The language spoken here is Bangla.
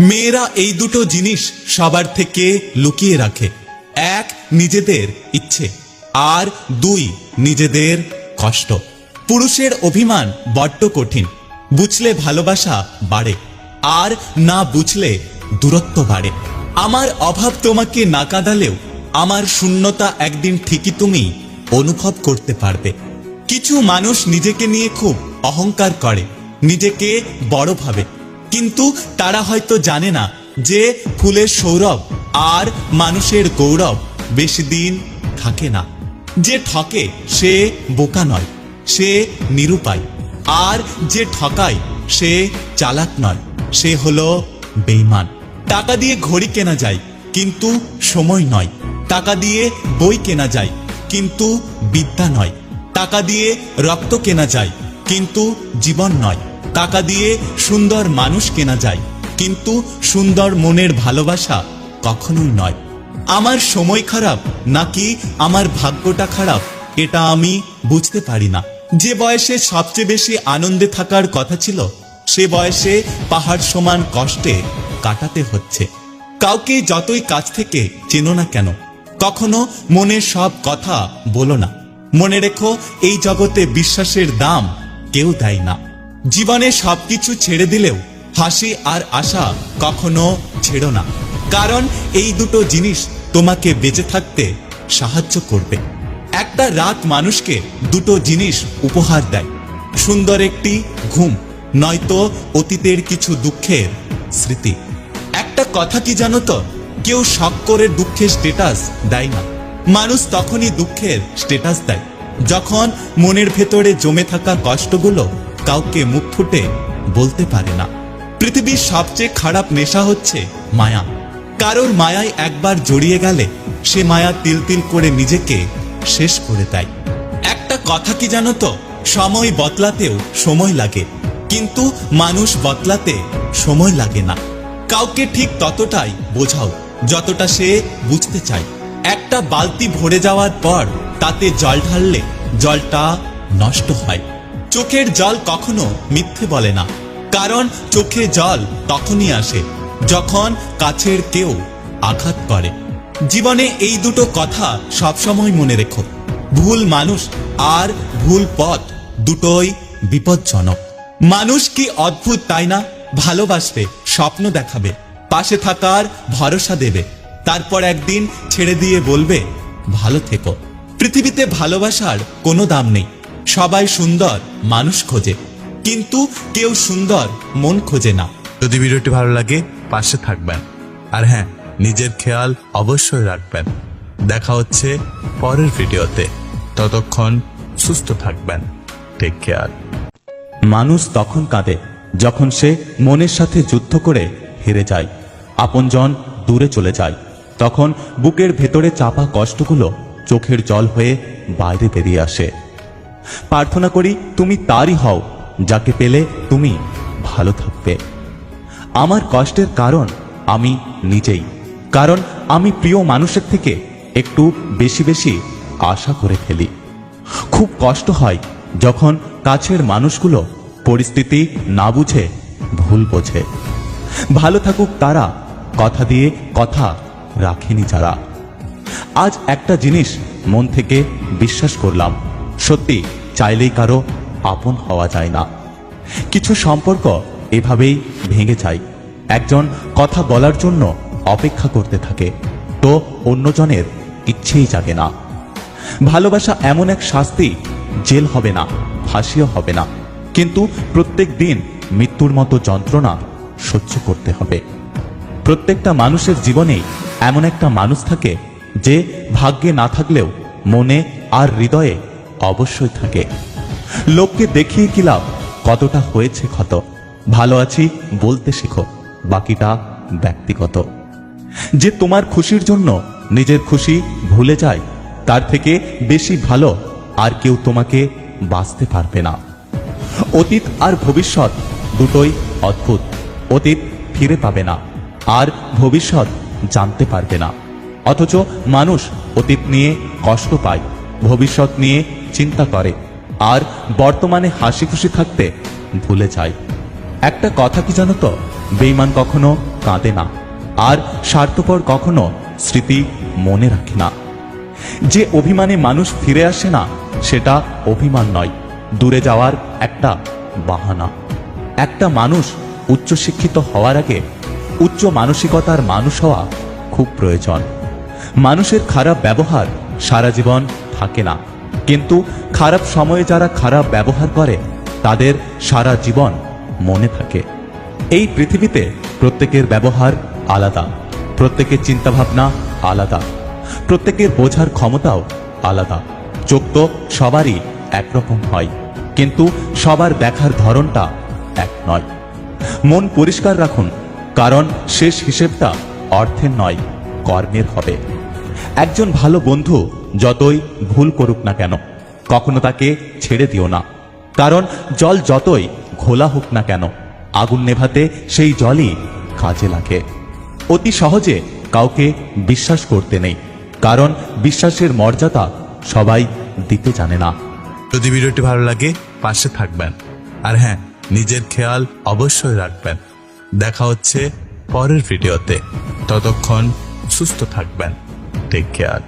মেয়েরা এই দুটো জিনিস সবার থেকে লুকিয়ে রাখে। এক, নিজেদের ইচ্ছে, আর দুই, নিজেদের কষ্ট। পুরুষের অভিমান বড্ড কঠিন। বুঝলে ভালোবাসা বাড়ে, আর না বুঝলে দূরত্ব বাড়ে। আমার অভাব তোমাকে না কাঁদালেও আমার শূন্যতা একদিন ঠিকই তুমি অনুভব করতে পারবে। কিছু মানুষ নিজেকে নিয়ে খুব অহংকার করে, নিজেকে বড় ভাবে, কিন্তু তারা হয়তো জানে না যে ফুলের সৌরভ আর মানুষের গৌরব বেশি দিন থাকে না। যে ঠকে সে বোকা নয়, সে নিরুপায়। আর যে ঠকায় সে চালাক নয়, সে হলো বেঈমান। টাকা দিয়ে ঘড়ি কেনা যায়, কিন্তু সময় নয়। টাকা দিয়ে বই কেনা যায়, কিন্তু বিদ্যা নয়। টাকা দিয়ে রক্ত কেনা যায়, কিন্তু জীবন নয়। টাকা দিয়ে সুন্দর মানুষ কেনা যায়, কিন্তু সুন্দর মনের ভালোবাসা কখনোই নয়। আমার সময় খারাপ নাকি আমার ভাগ্যটা খারাপ, এটা আমি বুঝতে পারি না। যে বয়সে সবচেয়ে বেশি আনন্দে থাকার কথা ছিল, সে বয়সে পাহাড় সমান কষ্টে কাটাতে হচ্ছে। কাউকে যতই কাছ থেকে চেনো না কেন, কখনো মনের সব কথা বলো না। মনে রেখো, এই জগতে বিশ্বাসের দাম কেউ দেয় না। জীবনে সবকিছু ছেড়ে দিলেও হাসি আর আশা কখনো ছেড়ো না, কারণ এই দুটো জিনিস তোমাকে বেঁচে থাকতে সাহায্য করবে। একটা রাত মানুষকে দুটো জিনিস উপহার দেয়, সুন্দর একটি ঘুম, নয়তো অতীতের কিছু দুঃখের স্মৃতি। একটা কথা কি জানো তো, কেউ শখ করে দুঃখের স্ট্যাটাস দেয় না। মানুষ তখনই দুঃখের স্ট্যাটাস দেয় যখন মনের ভেতরে জমে থাকা কষ্টগুলো কাউকে মুখ ফুটে বলতে পারে না। পৃথিবীর সবচেয়ে খারাপ নেশা হচ্ছে মায়া। কারোর মায়ায় একবার জড়িয়ে গেলে সে মায়া তিল তিল করে নিজেকে শেষ করে দেয়। একটা কথা কি জানো তো, সময় বদলাতেও সময় লাগে, কিন্তু মানুষ বদলাতে সময় লাগে না। কাউকে ঠিক ততটাই বোঝাও যতটা সে বুঝতে চায়। একটা বালতি ভরে যাওয়ার পর তাতে জল ঢাললে জলটা নষ্ট হয়। চোখের জল কখনো মিথ্যে বলে না, কারণ চোখে জল তখনই আসে যখন কাছের কেউ আঘাত করে। জীবনে এই দুটো কথা সবসময় মনে রেখো, ভুল মানুষ আর ভুল পথ দুটোই বিপজ্জনক। মানুষ কি অদ্ভুত তাই না? ভালোবাসবে, স্বপ্ন দেখাবে, পাশে থাকার ভরসা দেবে, তারপর একদিন ছেড়ে দিয়ে বলবে ভালো থেকো। পৃথিবীতে ভালোবাসার কোনো দাম নেই। সবাই সুন্দর মানুষ খোঁজে, কিন্তু কেউ সুন্দর মন খোঁজে না। যদি ভিডিওটি ভালো লাগে পাশে থাকবেন, আর হ্যাঁ, নিজের খেয়াল অবশ্যই রাখবেন। দেখা হচ্ছে পরের ভিডিওতে, ততক্ষণ সুস্থ থাকবেন। Take care. মানুষ তখন কাঁদে যখন সে মনের সাথে যুদ্ধ করে হেরে যায়, আপনজন দূরে চলে যায়। তখন বুকের ভেতরে চাপা কষ্টগুলো চোখের জল হয়ে বাইরে বেরিয়ে আসে। প্রার্থনা করি তুমি তারই হও যাকে পেলে তুমি ভালো থাকবে। আমার কষ্টের কারণ আমি নিজেই, কারণ আমি প্রিয় মানুষের থেকে একটু বেশি বেশি আশা করে ফেলি। খুব কষ্ট হয় যখন কাছের মানুষগুলো পরিস্থিতি না বুঝে ভুল বোঝে। ভালো থাকুক তারা, কথা দিয়ে কথা রাখেনি যারা। আজ একটা জিনিস মন থেকে বিশ্বাস করলাম, সত্যি চাইলেই কারো আপন হওয়া যায় না। কিছু সম্পর্ক এভাবেই ভেঙে যায়। একজন কথা বলার জন্য অপেক্ষা করতে থাকে, তো অন্যজনের ইচ্ছেই জাগে না। ভালোবাসা এমন এক শাস্তি, জেল হবে না, ফাঁসিও হবে না, কিন্তু প্রত্যেক দিন মৃত্যুর মতো যন্ত্রণা সহ্য করতে হবে। প্রত্যেকটা মানুষের জীবনেই এমন একটা মানুষ থাকে যে ভাগ্যে না থাকলেও মনে আর হৃদয়ে অবশ্যই থাকে। লোককে দেখিয়ে কি লাভ, কতটা হয়েছে ক্ষত। ভালো আছি বলতে শেখো, বাকিটা ব্যক্তিগত। যে তোমার খুশির জন্য নিজের খুশি ভুলে যায়, তার থেকে বেশি ভালো আর কেউ তোমাকে বাঁচতে পারবে না। অতীত আর ভবিষ্যৎ দুটোই অদ্ভুত। অতীত ফিরে পাবে না, আর ভবিষ্যৎ জানতে পারবে না। অথচ মানুষ অতীত নিয়ে কষ্ট পায়, ভবিষ্যৎ নিয়ে চিন্তা করে, আর বর্তমানে হাসি খুশি থাকতে ভুলে যায়। একটা কথা কি জানো তো, বেঈমান কখনো কাঁদে না, আর স্বার্থপর কখনো স্মৃতি মনে রাখে না। যে অভিমানে মানুষ ফিরে আসে না, সেটা অভিমান নয়, দূরে যাওয়ার একটা বাহানা। একটা মানুষ উচ্চশিক্ষিত হওয়ার আগে উচ্চ মানসিকতার মানুষ হওয়া খুব প্রয়োজন। মানুষের খারাপ ব্যবহার সারা জীবন থাকে না, কিন্তু খারাপ সময়ে যারা খারাপ ব্যবহার করে তাদের সারা জীবন মনে থাকে। এই পৃথিবীতে প্রত্যেকের ব্যবহার আলাদা, প্রত্যেকের চিন্তাভাবনা আলাদা, প্রত্যেকের বোঝার ক্ষমতাও আলাদা। চোখ তো সবারই একরকম হয়, কিন্তু সবার দেখার ধরনটা এক নয়। মন পরিষ্কার রাখুন, কারণ শেষ হিসেবটা অর্থের নয়, কর্মের হবে। একজন ভালো বন্ধু যতই ভুল করুক না কেন, কখনো তাকে ছেড়ে দিও না, কারণ জল যতই ঘোলা হোক না কেন, আগুন নেভাতে সেই জলই কাজে লাগে। অতি সহজে কাউকে বিশ্বাস করতে নেই, কারণ বিশ্বাসের মর্যাদা সবাই দিতে জানে না। যদি ভিডিওটি ভালো লাগে পাশে থাকবেন, আর হ্যাঁ, নিজের খেয়াল অবশ্যই রাখবেন। দেখা হচ্ছে পরের ভিডিওতে, ততক্ষণ সুস্থ থাকবেন। Take care.